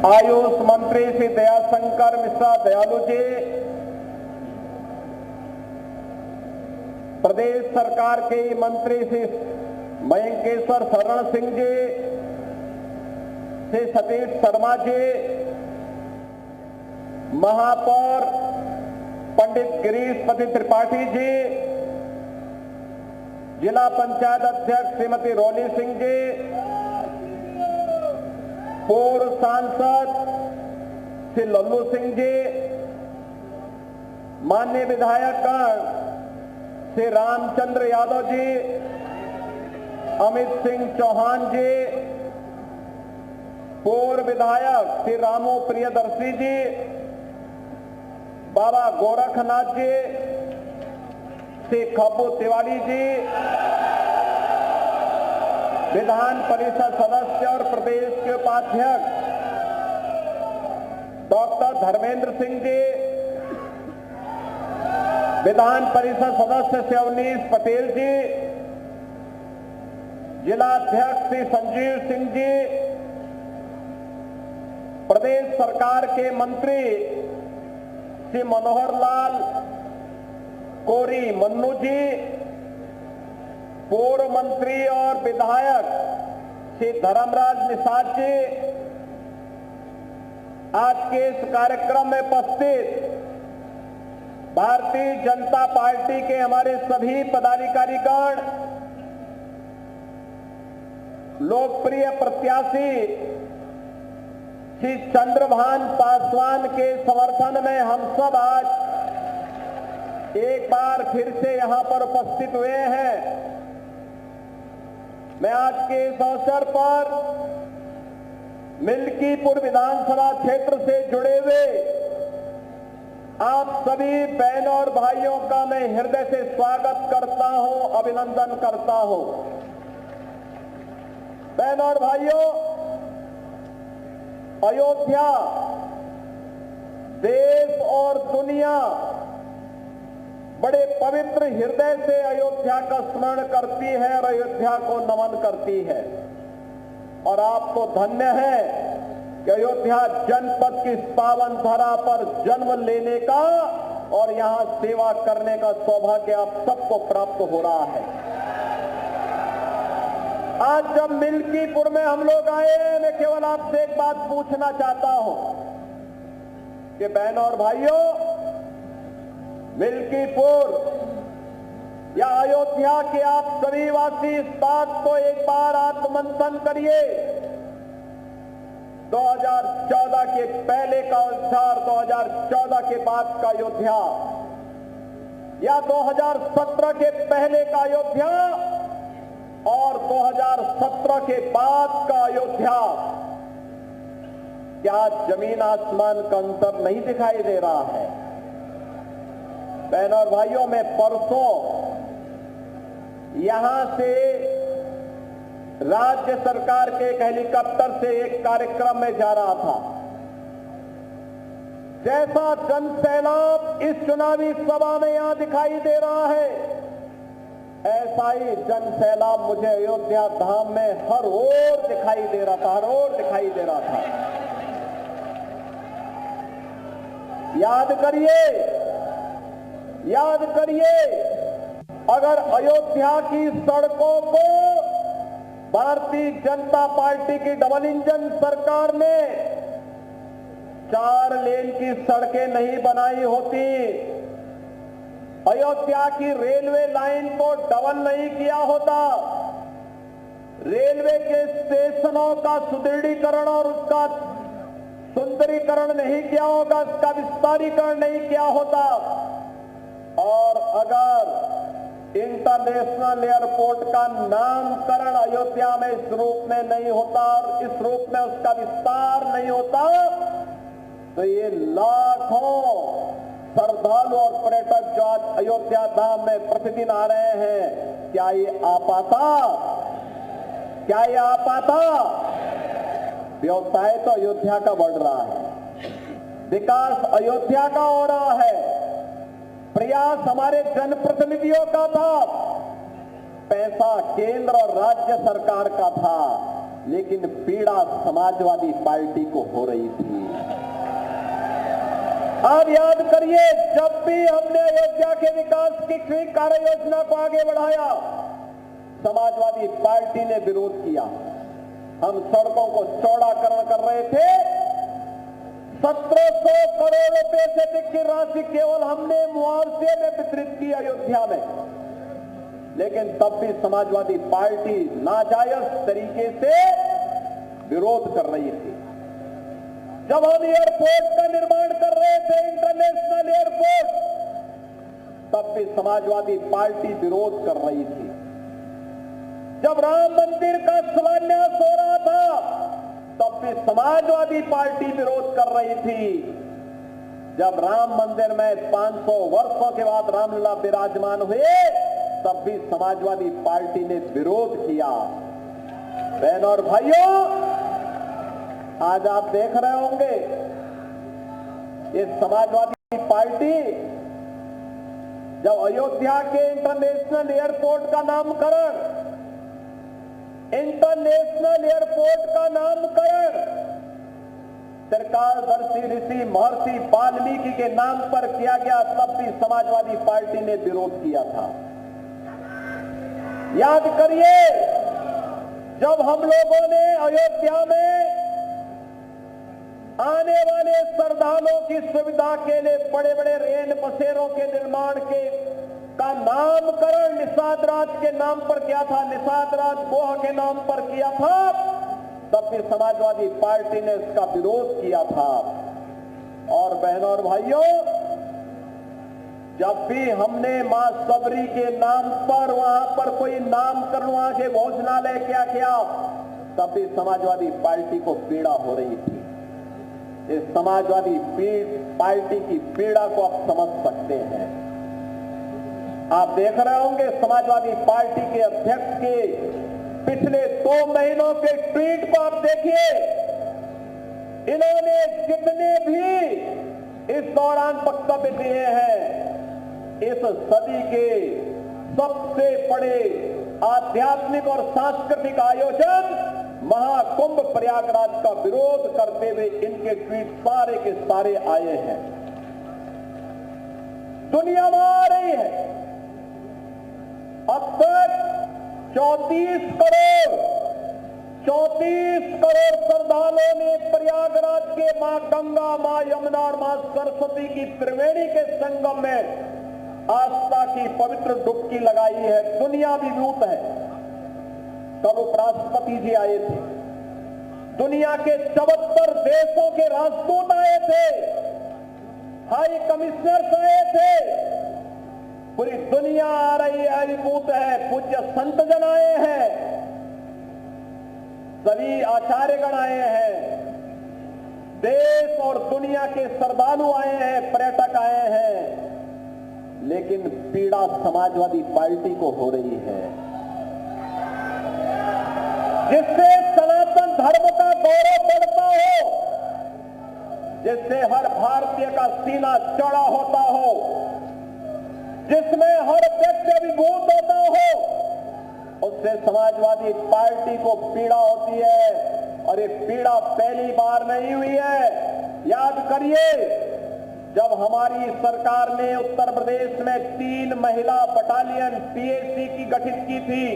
आयुष मंत्री श्री दयाशंकर मिश्रा दयालु जी, प्रदेश सरकार के मंत्री श्री मयंकेश्वर शरण सिंह जी, श्री सतीश शर्मा जी, महापौर पंडित गिरीशपति त्रिपाठी जी, जिला पंचायत अध्यक्ष श्रीमती रोली सिंह जी, पूर्व सांसद श्री लल्लू सिंह जी, माननीय विधायकगण श्री रामचंद्र यादव जी, अमित सिंह चौहान जी, पूर्व विधायक श्री रामू प्रियदर्शी जी, बाबा गोरखनाथ जी, श्री खब्बू तिवारी जी, विधान परिषद सदस्य और प्रदेश के उपाध्यक्ष डॉक्टर धर्मेंद्र सिंह जी, विधान परिषद सदस्य श्री अवनीश पटेल जी, जिला अध्यक्ष श्री संजीव सिंह जी, प्रदेश सरकार के मंत्री श्री मनोहर लाल कोरी मन्नू जी, पूर्व मंत्री और विधायक श्री धर्मराज निषाद जी, आज के इस कार्यक्रम में उपस्थित भारतीय जनता पार्टी के हमारे सभी पदाधिकारीगण, लोकप्रिय प्रत्याशी श्री चंद्रभान पासवान के समर्थन में हम सब आज एक बार फिर से यहां पर उपस्थित हुए हैं। मैं आज के इस अवसर पर मिल्कीपुर विधानसभा क्षेत्र से जुड़े हुए आप सभी बहनों और भाइयों का मैं हृदय से स्वागत करता हूं, अभिनंदन करता हूं। बहनों और भाइयों, अयोध्या देश और दुनिया बड़े पवित्र हृदय से अयोध्या का स्मरण करती है और अयोध्या को नमन करती है। और आप तो धन्य हैं कि अयोध्या जनपद की इस पावन धरा पर जन्म लेने का और यहां सेवा करने का सौभाग्य आप सबको प्राप्त हो रहा है। आज जब मिल्कीपुर में हम लोग आए, मैं केवल आपसे एक बात पूछना चाहता हूं कि बहनों और भाइयों, मिल्कीपुर या अयोध्या के आप सभी वासी इस बात को एक बार आत्ममंथन करिए। 2014 के पहले का अयोध्या और 2014 के बाद का अयोध्या, या 2017 के पहले का अयोध्या और 2017 के बाद का अयोध्या, क्या जमीन आसमान का अंतर नहीं दिखाई दे रहा है? बहनों और भाइयों, मैं परसों यहां से राज्य सरकार के एक हेलीकॉप्टर से एक कार्यक्रम में जा रहा था। जैसा जनसैलाब इस चुनावी सभा में यहां दिखाई दे रहा है, ऐसा ही जनसैलाब मुझे अयोध्या धाम में हर ओर दिखाई दे रहा था, हर ओर दिखाई दे रहा था। याद करिए, अगर अयोध्या की सड़कों को भारतीय जनता पार्टी की डबल इंजन सरकार ने 4 लेन की सड़कें नहीं बनाई होती, अयोध्या की रेलवे लाइन को डबल नहीं किया होता, रेलवे के स्टेशनों का सुदृढ़ीकरण और उसका सुंदरीकरण नहीं किया होगा, उसका विस्तारीकरण नहीं किया होता, और अगर इंटरनेशनल एयरपोर्ट का नामकरण अयोध्या में इस रूप में नहीं होता और इस रूप में उसका विस्तार नहीं होता, तो ये लाखों श्रद्धालु और पर्यटक जो आज अयोध्या धाम में प्रतिदिन आ रहे हैं, क्या ये आ पाता? व्यवसाय तो अयोध्या का बढ़ रहा है, विकास अयोध्या का हो रहा है, प्रयास हमारे जनप्रतिनिधियों का था, पैसा केंद्र और राज्य सरकार का था, लेकिन पीड़ा समाजवादी पार्टी को हो रही थी। आप याद करिए, जब भी हमने अयोध्या के विकास की कार्य योजना को आगे बढ़ाया, समाजवादी पार्टी ने विरोध किया। हम सड़कों को चौड़ाकरण कर रहे थे, 1700 करोड़ रुपए से अधिक की राशि केवल हमने मुआवजे में वितरित की अयोध्या में, लेकिन तब भी समाजवादी पार्टी नाजायज तरीके से विरोध कर रही थी। जब हम एयरपोर्ट का निर्माण कर रहे थे, इंटरनेशनल एयरपोर्ट, तब भी समाजवादी पार्टी विरोध कर रही थी। जब राम मंदिर का शिलान्यास हो रहा था, तब भी समाजवादी पार्टी विरोध कर रही थी। जब राम मंदिर में 500 वर्षों के बाद रामलला विराजमान हुए, तब भी समाजवादी पार्टी ने विरोध किया। बहनों और भाइयों, आज आप देख रहे होंगे, ये समाजवादी पार्टी जब अयोध्या के इंटरनेशनल एयरपोर्ट का नामकरण त्रिकालदर्शी ऋषि महर्षि वाल्मीकि के नाम पर किया गया, तब भी समाजवादी पार्टी ने विरोध किया था। याद करिए, जब हम लोगों ने अयोध्या में आने वाले श्रद्धालुओं की सुविधा के लिए बड़े बड़े रेल बसेरों के निर्माण का नामकरण निषाद राज के नाम पर किया था, निषाद राज गोह के नाम पर किया था, तब भी समाजवादी पार्टी ने इसका विरोध किया था। और बहनों और भाइयों, जब भी हमने मां सबरी के नाम पर वहां पर कोई नामकरण, वहां के भोजनालय क्या किया, तब भी समाजवादी पार्टी को पीड़ा हो रही थी। इस समाजवादी पार्टी की पीड़ा को आप समझ सकते हैं। आप देख रहे होंगे, समाजवादी पार्टी के अध्यक्ष के पिछले 2 महीनों के ट्वीट को आप देखिए। इन्होंने जितने भी इस दौरान वक्तव्य दिए हैं, इस सदी के सबसे बड़े आध्यात्मिक और सांस्कृतिक आयोजन महाकुंभ प्रयागराज का विरोध करते हुए इनके ट्वीट सारे के सारे आए हैं। दुनिया में आ रही है। अब तक 34 करोड़ श्रद्धालुओं ने प्रयागराज के मां गंगा, मां यमुना और मां सरस्वती की त्रिवेणी के संगम में आस्था की पवित्र डुबकी लगाई है। दुनिया विभूत है। कल उपराष्ट्रपति जी आए थे, दुनिया के 74 देशों के राजदूत आए थे, हाई कमिश्नर आए थे, पूरी दुनिया आ रही है, अभिभूत है। पूज्य संतजन आए हैं, सभी आचार्यगण आए हैं, देश और दुनिया के श्रद्धालु आए हैं, पर्यटक आए हैं, लेकिन पीड़ा समाजवादी पार्टी को हो रही है, जिससे सनातन धर्म का गौरव बढ़ता हो, जिससे हर भारतीय का सीना चौड़ा होता हो, जिसमें हर व्यक्ति अभिभूत होता हो, उससे समाजवादी पार्टी को पीड़ा होती है। और ये पीड़ा पहली बार नहीं हुई है। याद करिए, जब हमारी सरकार ने उत्तर प्रदेश में 3 महिला बटालियन पीएसी की गठित की थी,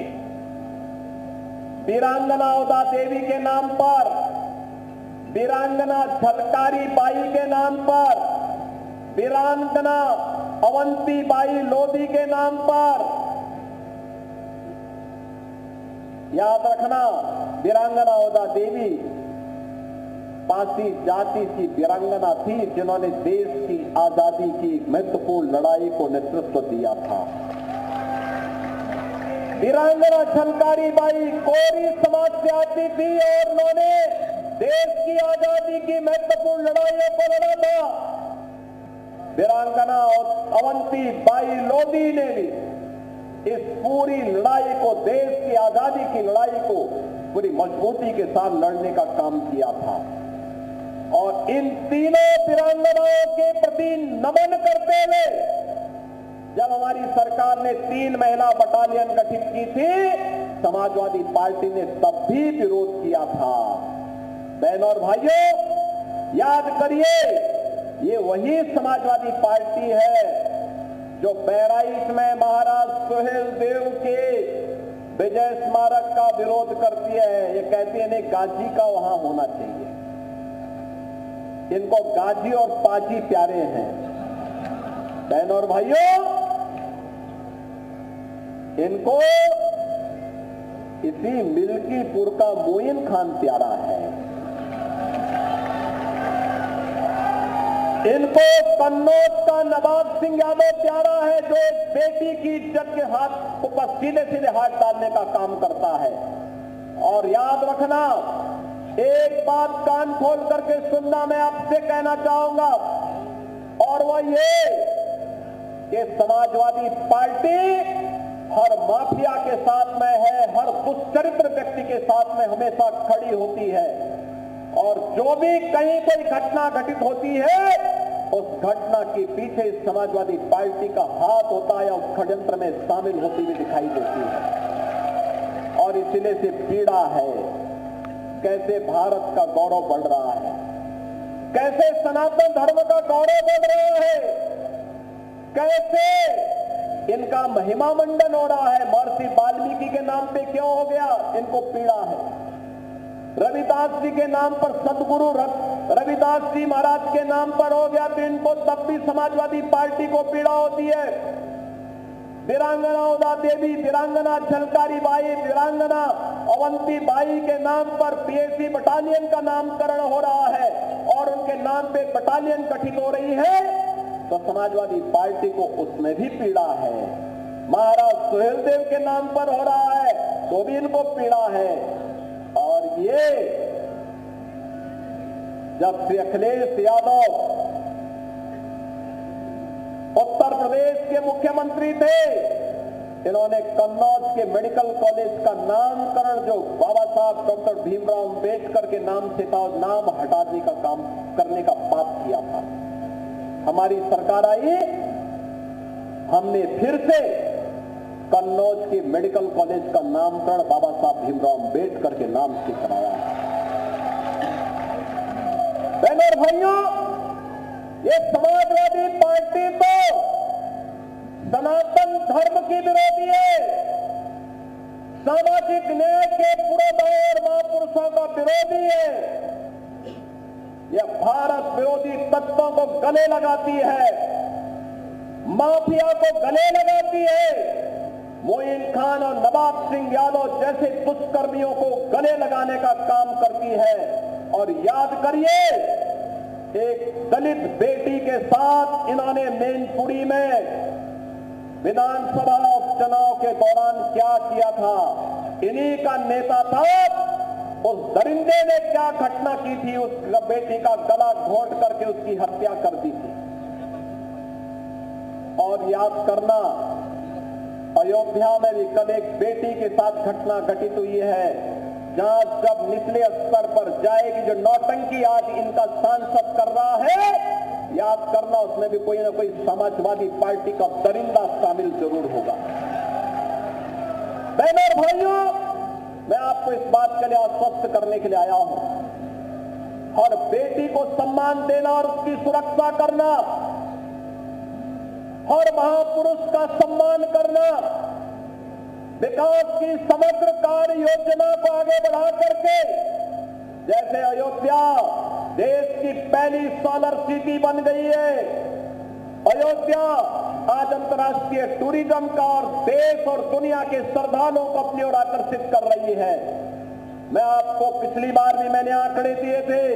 वीरांगना उदा देवी के नाम पर, वीरांगना झलकारी बाई के नाम पर, वीरांगना अवंती बाई लोधी के नाम पर। याद रखना, वीरांगना उदा देवी पासी जाति की वीरांगना थी, जिन्होंने देश की आजादी की महत्वपूर्ण लड़ाई को नेतृत्व दिया था। वीरांगना झलकारी बाई कोरी समाज से आती थी और उन्होंने देश की आजादी की महत्वपूर्ण लड़ाइयों को लड़ा था। वीरांगना अवंती बाई लोधी ने भी इस पूरी लड़ाई को, देश की आजादी की लड़ाई को पूरी मजबूती के साथ लड़ने का काम किया था। और इन तीनों वीरांगनाओं के प्रति नमन करते हुए जब हमारी सरकार ने 3 महिला बटालियन गठित की थी, समाजवादी पार्टी ने तब भी विरोध किया था। बहनों और भाइयों, याद करिए, ये वही समाजवादी पार्टी है जो बहराइच में महाराज सुहेलदेव के विजय स्मारक का विरोध करती है। ये कहती है नहीं, गाजी का वहां होना चाहिए। इनको गाजी और पाजी प्यारे हैं। बहनों और भाइयों, इनको इसी मिल्कीपुर का मोइन खान प्यारा है। इनको कन्नौज का नवाब सिंह यादव प्यारा है, जो एक बेटी की इज्जत के हाथ को बस सीधे सीधे हाथ डालने का काम करता है। और याद रखना, एक बात कान खोल करके सुनना मैं आपसे कहना चाहूंगा, और वह ये कि समाजवादी पार्टी हर माफिया के साथ में है, हर दुष्चरित्र व्यक्ति के साथ में हमेशा खड़ी होती है। और जो भी कहीं कोई घटना घटित होती है, उस घटना के पीछे समाजवादी पार्टी का हाथ होता है या उस षड्यंत्र में शामिल होती हुई दिखाई देती है। और इसलिए से पीड़ा है कैसे भारत का गौरव बढ़ रहा है, कैसे सनातन धर्म का गौरव बढ़ रहा है, कैसे इनका महिमा मंडन हो रहा है। महर्षि वाल्मीकि के नाम पे क्यों हो गया, इनको पीड़ा है। रविदास जी के नाम पर, सदगुरु रविदास जी महाराज के नाम पर हो गया तो इनको तब भी समाजवादी पार्टी को पीड़ा होती है। वीरांगना उदा देवी, वीरांगना झलकारी बाई, वीरांगना अवंती बाई के नाम पर पीएसी बटालियन का नामकरण हो रहा है और उनके नाम पे बटालियन गठित हो रही है, तो समाजवादी पार्टी को उसमें भी पीड़ा है। महाराज सुहेलदेव के नाम पर हो रहा है तो भी इनको पीड़ा है। और ये जब श्री अखिलेश यादव उत्तर प्रदेश के मुख्यमंत्री थे, इन्होंने कन्नौज के मेडिकल कॉलेज का नामकरण जो बाबा साहब डॉक्टर भीमराव अंबेडकर के नाम से था, नाम हटाने का काम करने का पाप किया था। हमारी सरकार आई, हमने फिर से कन्नौज के मेडिकल कॉलेज का नामकरण बाबा साहब भीमराव अंबेडकर के नाम से कराया। बहनों और भाइयों, ये समाजवादी पार्टी तो सनातन धर्म की विरोधी है, सामाजिक न्याय के पुरोधाओं और महापुरुषों का विरोधी है। यह भारत विरोधी तत्वों को गले लगाती है, माफिया को गले लगाती है। मोइन खान और नवाब सिंह यादव जैसे दुष्कर्मियों को गले लगाने का काम करती है। और याद करिए, एक दलित बेटी के साथ इन्होंने मैनपुरी में विधानसभा उपचुनाव के दौरान क्या किया था। इन्हीं का नेता था, उस दरिंदे ने क्या घटना की थी, उस बेटी का गला घोंट करके उसकी हत्या कर दी थी। और याद करना, अयोध्या में भी कल एक बेटी के साथ घटना घटित हुई है, जहां जब निचले स्तर पर जाएगी, जो नौटंकी आज इनका सांसद कर रहा है, याद करना उसमें भी कोई ना कोई समाजवादी पार्टी का दरिंदा शामिल जरूर होगा। बहनों और भाइयों, मैं आपको इस बात के लिए आश्वस्त करने के लिए आया हूं, हर बेटी को सम्मान देना और उसकी सुरक्षा करना, हर महापुरुष का सम्मान करना, विकास की समग्र कार्य योजना को आगे बढ़ा करके, जैसे अयोध्या देश की पहली सोलर सिटी बन गई है, अयोध्या आज अंतर्राष्ट्रीय टूरिज्म का और देश और दुनिया के श्रद्धालुओं को अपनी ओर आकर्षित कर रही है। मैं आपको पिछली बार भी मैंने आंकड़े दिए थे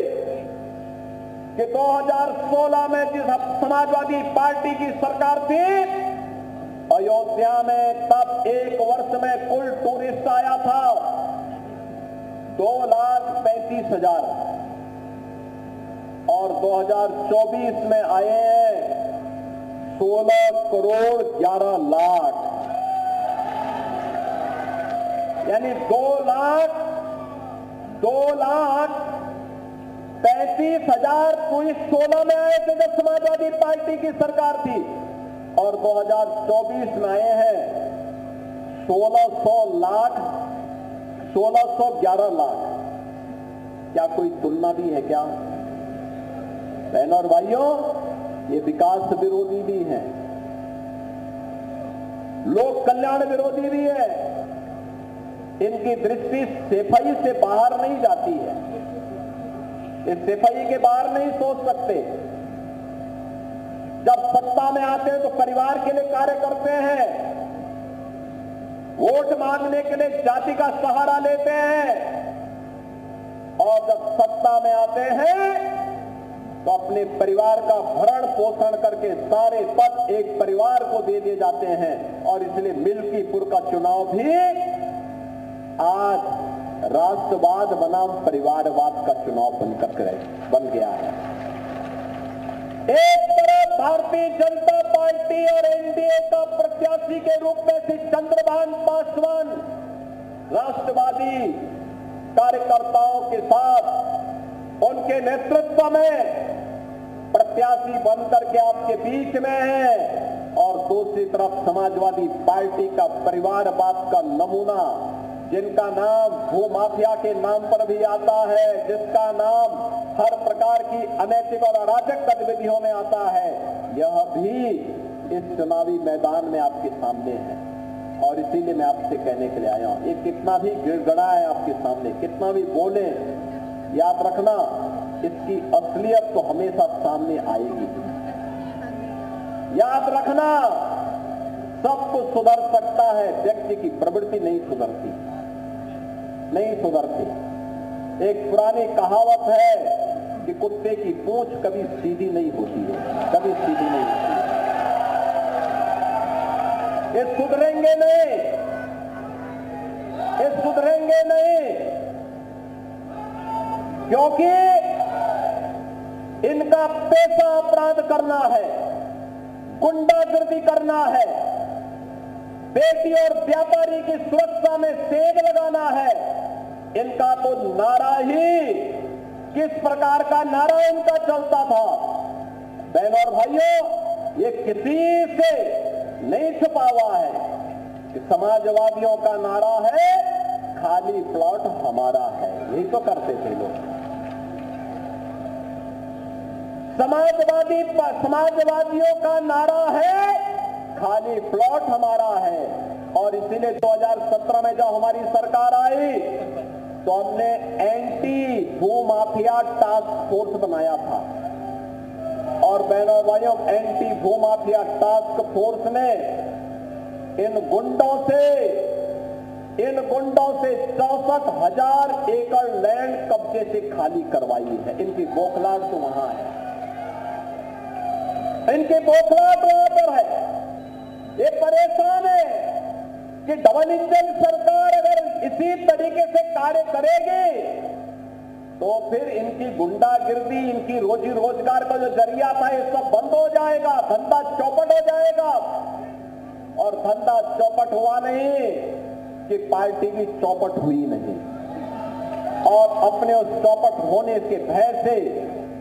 कि 2016 में जिस समाजवादी पार्टी की सरकार थी, अयोध्या में तब एक वर्ष में कुल टूरिस्ट आया था 2,35,000 और 2024 में आए हैं 16 करोड़ 11 लाख, यानी 2,35,000 टूरिस्ट 16 में आए थे जब समाजवादी पार्टी की सरकार थी, और 2024 में आए हैं 1,600 लाख 1611 लाख, क्या कोई तुलना भी है क्या? बहनों और भाइयों, ये विकास विरोधी भी है, लोक कल्याण विरोधी भी है। इनकी दृष्टि सफाई से बाहर नहीं जाती है, इस सफाई के बाहर नहीं सोच सकते। जब सत्ता में आते हैं तो परिवार के लिए कार्य करते हैं, वोट मांगने के लिए जाति का सहारा लेते हैं, और जब सत्ता में आते हैं तो अपने परिवार का भरण पोषण करके सारे पद एक परिवार को दे दिए जाते हैं। और इसलिए मिल्कीपुर का चुनाव भी आज राष्ट्रवाद बनाम परिवारवाद का चुनाव बन गया है। एक तरफ भारतीय जनता पार्टी और एनडीए का प्रत्याशी के रूप में श्री चंद्रभान पासवान राष्ट्रवादी कार्यकर्ताओं के साथ उनके नेतृत्व में प्रत्याशी बनकर के आपके बीच में है, और दूसरी तरफ समाजवादी पार्टी का परिवारवाद का नमूना, जिनका नाम भूमाफिया के नाम पर भी आता है, जिसका नाम हर प्रकार की अनैतिक और अराजक गतिविधियों में आता है, यह भी इस चुनावी मैदान में आपके सामने है। और इसीलिए मैं आपसे कहने के लिए आया हूं, ये कितना भी गिड़गड़ाए आपके सामने, कितना भी बोले, याद रखना इसकी असलियत तो हमेशा सामने आएगी। याद रखना, सब कुछ सुधर सकता है, व्यक्ति की प्रवृत्ति नहीं सुधरती, नहीं सुधरती। एक पुरानी कहावत है कि कुत्ते की पूंछ कभी सीधी नहीं होती है, कभी सीधी नहीं होती है। ये सुधरेंगे नहीं, ये सुधरेंगे नहीं, क्योंकि इनका पेशा अपराध करना है, गुंडागर्दी करना है, बेटी और व्यापारी की सुरक्षा में सेंध लगाना है। इनका तो नारा ही किस प्रकार का नारा इनका चलता था। बहनों और भाइयों, ये किसी से नहीं छुपा हुआ है कि समाजवादियों का नारा है खाली प्लॉट हमारा है, यही तो करते थे लोग। समाजवादियों का नारा है खाली प्लॉट हमारा है। और इसीलिए 2017 में जब हमारी सरकार आई तो हमने एंटी भूमाफिया टास्क फोर्स बनाया था, और बहनों और भाइयों, एंटी भूमाफिया टास्क फोर्स ने इन गुंडों से 64,000 एकड़ लैंड कब्जे से खाली करवाई है। इनकी बौखलाहट तो वहां है, इनकी बौखलाहट वहां पर है। ये परेशान है कि डबल इंजन सरकार अगर इसी तरीके से कार्य करेगी तो फिर इनकी गुंडागिर्दी, इनकी रोजी रोजगार का जो जरिया था, ये सब बंद हो जाएगा, धंधा चौपट हो जाएगा। और धंधा चौपट हुआ नहीं कि पार्टी भी चौपट हुई नहीं, और अपने उस चौपट होने के भय से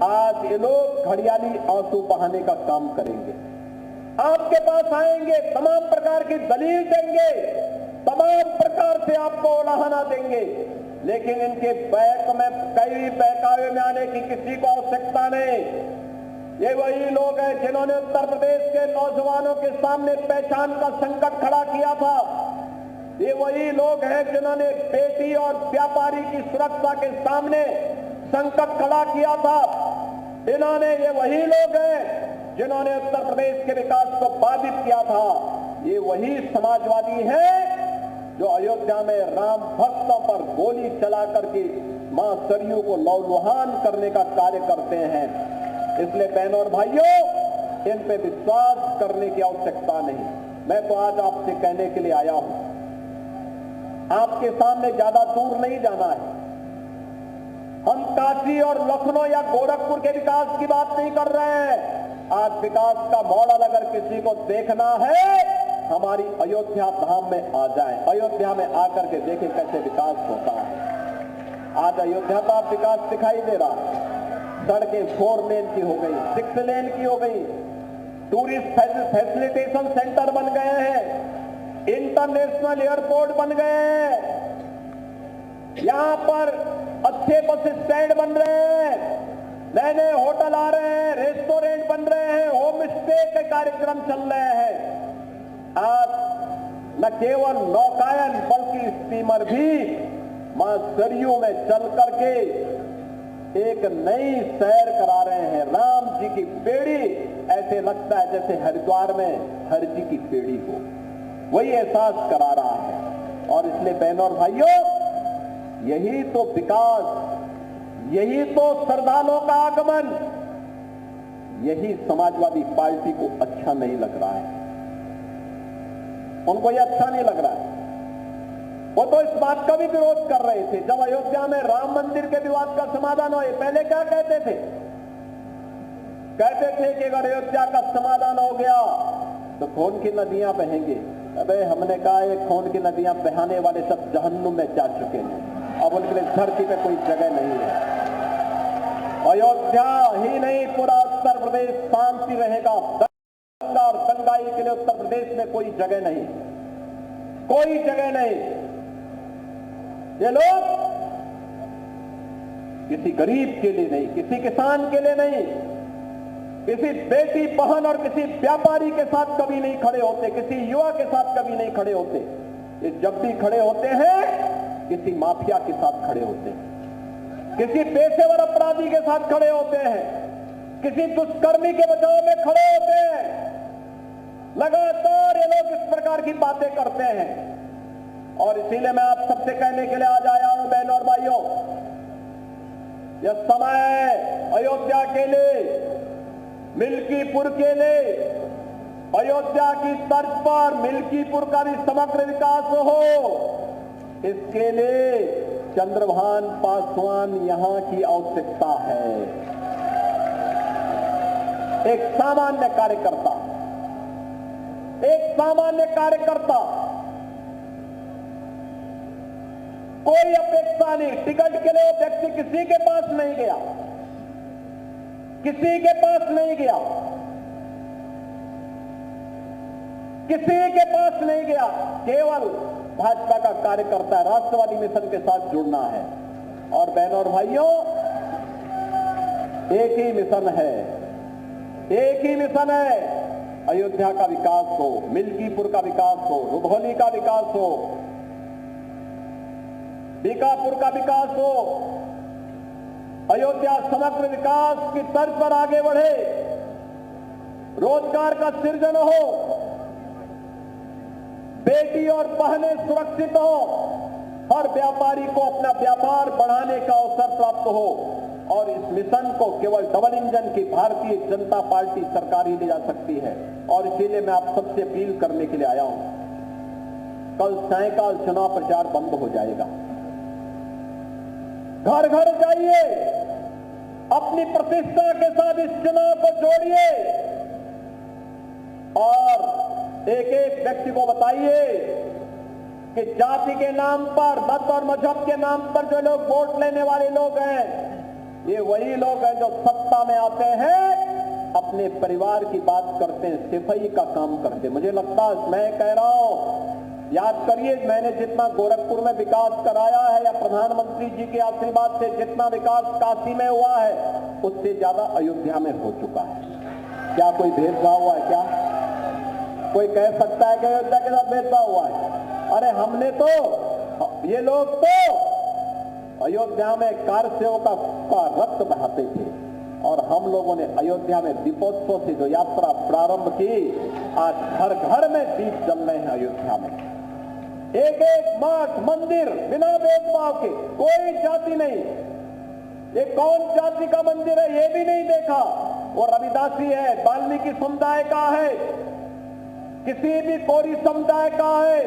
आज ये लोग घड़ियाली आंसू बहाने का काम करेंगे। आपके पास आएंगे, तमाम प्रकार की दलील देंगे, तमाम प्रकार से आपको उलाहना देंगे, लेकिन इनके बैक में कई बहकावे में आने की किसी को आवश्यकता नहीं। ये वही लोग हैं जिन्होंने उत्तर प्रदेश के नौजवानों के सामने पहचान का संकट खड़ा किया था। ये वही लोग हैं जिन्होंने बेटी और व्यापारी की सुरक्षा के सामने संकट खड़ा किया था। ये वही लोग हैं जिन्होंने उत्तर प्रदेश के विकास को बाधित किया था। ये वही समाजवादी हैं जो अयोध्या में राम भक्तों पर गोली चला करके मां सरयू को लौलुहान करने का कार्य करते हैं। इसलिए बहनों और भाइयों, इन पे विश्वास करने की आवश्यकता नहीं। मैं तो आज आपसे कहने के लिए आया हूं, आपके सामने ज्यादा दूर नहीं जाना है। हम काशी और लखनऊ या गोरखपुर के विकास की बात नहीं कर रहे हैं। आज विकास का मॉडल अगर किसी को देखना है, हमारी अयोध्या धाम में आ जाए, अयोध्या में आकर के देखें कैसे विकास होता है। आज अयोध्या का विकास दिखाई दे रहा है। सड़कें 4 लेन की हो गई, 6 लेन की हो गई, टूरिस्ट फैसिलिटेशन सेंटर बन गए हैं, इंटरनेशनल एयरपोर्ट बन गए हैं, यहां पर अच्छे बस स्टैंड बन रहे हैं, नए नए होटल आ रहे हैं, रेस्टोरेंट बन रहे हैं, होम स्टे के कार्यक्रम चल रहे हैं। आज न केवल नौकायन बल्कि स्टीमर भी मां सरयू में चल करके एक नई सैर करा रहे हैं। राम जी की बेड़ी, ऐसे लगता है जैसे हरिद्वार में हर जी की बेड़ी हो, वही एहसास करा रहा है। और इसलिए बहनों और भाइयों, यही तो विकास, यही तो श्रद्धालुओं का आगमन, यही समाजवादी पार्टी को अच्छा नहीं लग रहा है। उनको यह अच्छा नहीं लग रहा है। वो तो इस बात का भी विरोध कर रहे थे जब अयोध्या में राम मंदिर के विवाद का समाधान हो। पहले क्या कहते थे? कहते थे कि अगर अयोध्या का समाधान हो गया तो खून की नदियां बहेंगी। अबे हमने कहा ये खून की नदियां बहाने वाले सब जहन्नुम में जा चुके हैं, अब उनके लिए धरती पे कोई जगह नहीं है। अयोध्या ही नहीं, पूरा उत्तर प्रदेश शांति रहेगा। दंगा और दंगाई के लिए उत्तर प्रदेश में कोई जगह नहीं, कोई जगह नहीं। ये लोग किसी गरीब के लिए नहीं, किसी किसान के लिए नहीं, किसी बेटी बहन और किसी व्यापारी के साथ कभी नहीं खड़े होते, किसी युवा के साथ कभी नहीं खड़े होते। ये जब भी खड़े होते हैं किसी माफिया के साथ खड़े होते हैं, किसी पेशेवर अपराधी के साथ खड़े होते हैं, किसी दुष्कर्मी के बचाव में खड़े होते हैं। लगातार ये लोग इस प्रकार की बातें करते हैं। और इसीलिए मैं आप सबसे कहने के लिए आज आया हूं बहनों और भाइयों, यह समय है अयोध्या के लिए, मिल्कीपुर के लिए, अयोध्या की तर्ज पर मिल्कीपुर का भी समग्र विकास हो। इसके लिए चंद्रभान पासवान यहां की आवश्यकता है। एक सामान्य कार्यकर्ता, एक सामान्य कार्यकर्ता, कोई अपेक्षा नहीं। टिकट के लिए व्यक्ति किसी के पास नहीं गया, किसी के पास नहीं गया, किसी के पास नहीं गया। केवल भाजपा का कार्यकर्ता है, राष्ट्रवादी मिशन के साथ जुड़ना है। और बहनों और भाइयों, एक ही मिशन है, एक ही मिशन है, अयोध्या का विकास हो, मिल्कीपुर का विकास हो, रुधौली का विकास हो, बीकापुर का विकास हो। अयोध्या समग्र विकास की तर्ज पर आगे बढ़े, रोजगार का सृजन हो, बेटी और बहनें सुरक्षित हो, हर व्यापारी को अपना व्यापार बढ़ाने का अवसर प्राप्त हो। और इस मिशन को केवल डबल इंजन की भारतीय जनता पार्टी सरकार ही ले जा सकती है। और इसीलिए मैं आप सबसे अपील करने के लिए आया हूं, कल सायंकाल चुनाव प्रचार बंद हो जाएगा। घर घर जाइए, अपनी प्रतिष्ठा के साथ इस चुनाव को जोड़िए और एक एक व्यक्ति को बताइए कि जाति के नाम पर, मत और मजहब के नाम पर जो लोग वोट लेने वाले लोग हैं, ये वही लोग हैं जो सत्ता में आते हैं, अपने परिवार की बात करते हैं, सिफाई का काम करते हैं। मुझे लगता है, मैं कह रहा हूं, याद करिए, मैंने जितना गोरखपुर में विकास कराया है या प्रधानमंत्री जी के आशीर्वाद से जितना विकास काशी में हुआ है, उससे ज्यादा अयोध्या में हो चुका है। क्या कोई भेदभाव हुआ है? क्या कोई कह सकता है कि अयोध्या के साथ भेदभाव हुआ है? अरे हमने तो, ये लोग तो अयोध्या में कार्यसेवकों का रक्त बहाते थे और हम लोगों ने अयोध्या में दीपोत्सव से जो यात्रा प्रारंभ की, आज घर घर में दीप जल रहे हैं अयोध्या में। एक एक मठ मंदिर बिना भेदभाव के, कोई जाति नहीं। ये कौन जाति का मंदिर है ये भी नहीं देखा, वो रविदासी है, वाल्मीकि समुदाय का है, किसी भी कोरी समुदाय का है,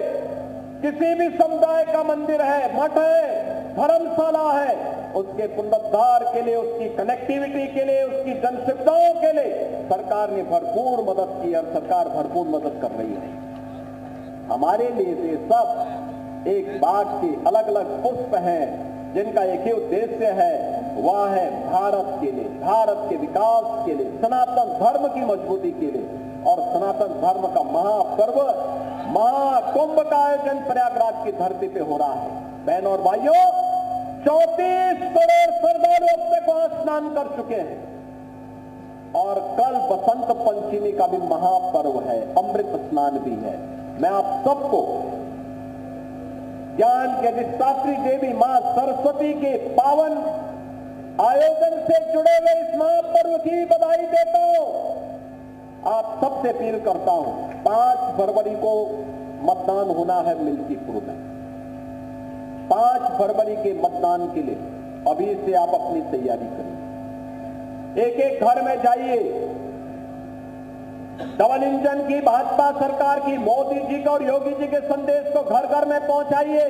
किसी भी समुदाय का मंदिर है, मठ है, धर्मशाला है, उसके पुनरुद्धार के लिए, उसकी कनेक्टिविटी के लिए, उसकी जन सुविधाओं के लिए सरकार ने भरपूर मदद की और सरकार भरपूर मदद कर रही है। हमारे लिए ये सब एक बाग के अलग अलग पुष्प हैं जिनका एक ही उद्देश्य है, वह है भारत के लिए, भारत के विकास के लिए, सनातन धर्म की मजबूती के लिए। और सनातन धर्म का महापर्व, महाकुंभ का आयोजन प्रयागराज की धरती पे हो रहा है। बहनों और भाइयों, 34 करोड़ श्रद्धालु अब तक वहां स्नान कर चुके हैं और कल बसंत पंचमी का भी महापर्व है, अमृत स्नान भी है। मैं आप सबको ज्ञान के अधिष्ठात्री देवी मां सरस्वती के पावन आयोजन से जुड़े हुए इस महापर्व की बधाई देता हूं। आप सबसे अपील करता हूं, 5 फरवरी को मतदान होना है मिल्कीपुर में। 5 फरवरी के मतदान के लिए अभी से आप अपनी तैयारी करें। एक एक घर में जाइए, डबल इंजन की भाजपा सरकार की मोदी जी के और योगी जी के संदेश को घर घर में पहुंचाइए।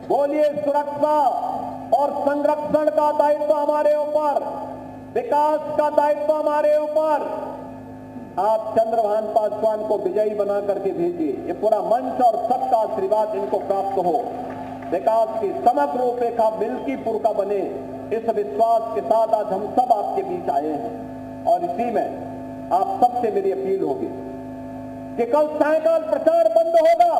बोलिए सुरक्षा और संरक्षण का दायित्व हमारे ऊपर, विकास का दायित्व हमारे ऊपर। आप चंद्रभान पासवान को विजयी बना करके भेजिए। ये पूरा मंच और सबका आशीर्वाद इनको प्राप्त हो, विकास की समग्र रूपरेखा मिल्कीपुर का बने, इस विश्वास के साथ आज हम सब आपके बीच आए हैं। और इसी में आप सबसे मेरी अपील होगी कि कल सायंकाल प्रचार बंद होगा।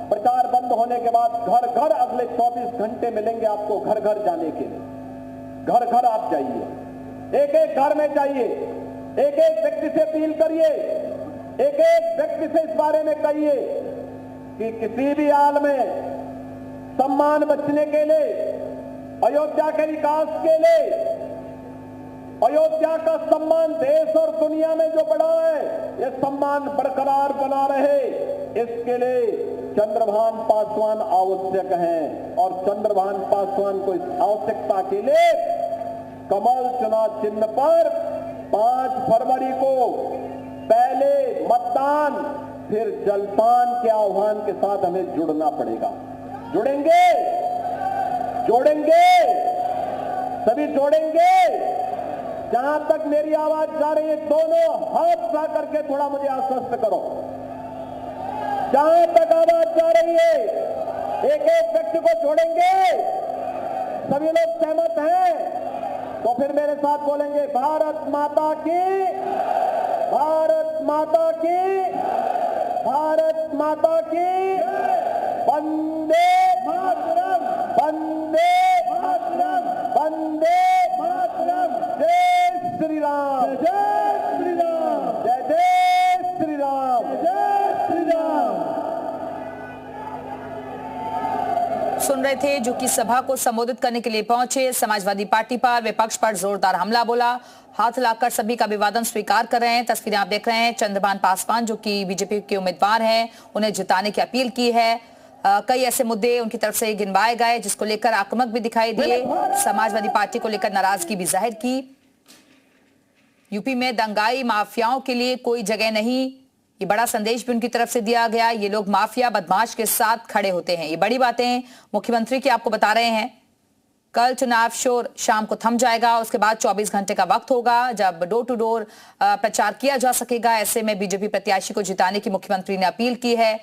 प्रचार बंद होने के बाद घर घर अगले 24 घंटे मिलेंगे आपको घर घर जाने के लिए। घर घर आप जाइए, एक एक घर में जाइए, एक एक व्यक्ति से अपील करिए, एक एक व्यक्ति से इस बारे में कहिए कि किसी भी हाल में सम्मान बचने के लिए, अयोध्या के विकास के लिए, अयोध्या का सम्मान देश और दुनिया में जो बढ़ा है, ये सम्मान बरकरार बना रहे, इसके लिए चंद्रभान पासवान आवश्यक हैं। और चंद्रभान पासवान को इस आवश्यकता के लिए कमल चुनाव चिन्ह पर 5 फरवरी को पहले मतदान फिर जलपान के आह्वान के साथ हमें जुड़ना पड़ेगा। जुड़ेंगे, जोड़ेंगे, सभी जोड़ेंगे। जहां तक मेरी आवाज जा रही है, दोनों हाथ उठा करके थोड़ा मुझे आश्वस्त करो। जहां तक आवाज जा रही है, एक एक व्यक्ति को जोड़ेंगे। सभी लोग सहमत हैं तो फिर मेरे साथ बोलेंगे, भारत माता की, भारत माता की, भारत माता की, वंदे मातरम, वंदे मातरम, वंदे मातरम। जय श्री राम, जय श्री राम, जय जय श्री राम, जय श्री राम। सुन रहे थे जो कि सभा को संबोधित करने के लिए पहुंचे। समाजवादी पार्टी पर विपक्ष पर जोरदार हमला बोला, हाथ लाकर सभी का अभिवादन स्वीकार कर रहे हैं। तस्वीरें आप देख रहे हैं, चंद्रभान पासवान जो कि बीजेपी के उम्मीदवार हैं, उन्हें जिताने की अपील की है। कई ऐसे मुद्दे उनकी तरफ से गिनवाए गए जिसको लेकर आक्रामक भी दिखाई दिए। समाजवादी पार्टी को लेकर नाराजगी भी जाहिर की। यूपी में दंगाई माफियाओं के लिए कोई जगह नहीं, ये बड़ा संदेश भी उनकी तरफ से दिया गया। ये लोग माफिया बदमाश के साथ खड़े होते हैं। ये बड़ी बातें मुख्यमंत्री की आपको बता रहे हैं। कल चुनाव शोर शाम को थम जाएगा, उसके बाद 24 घंटे का वक्त होगा जब डोर टू डोर प्रचार किया जा सकेगा। ऐसे में बीजेपी प्रत्याशी को जिताने की मुख्यमंत्री ने अपील की है।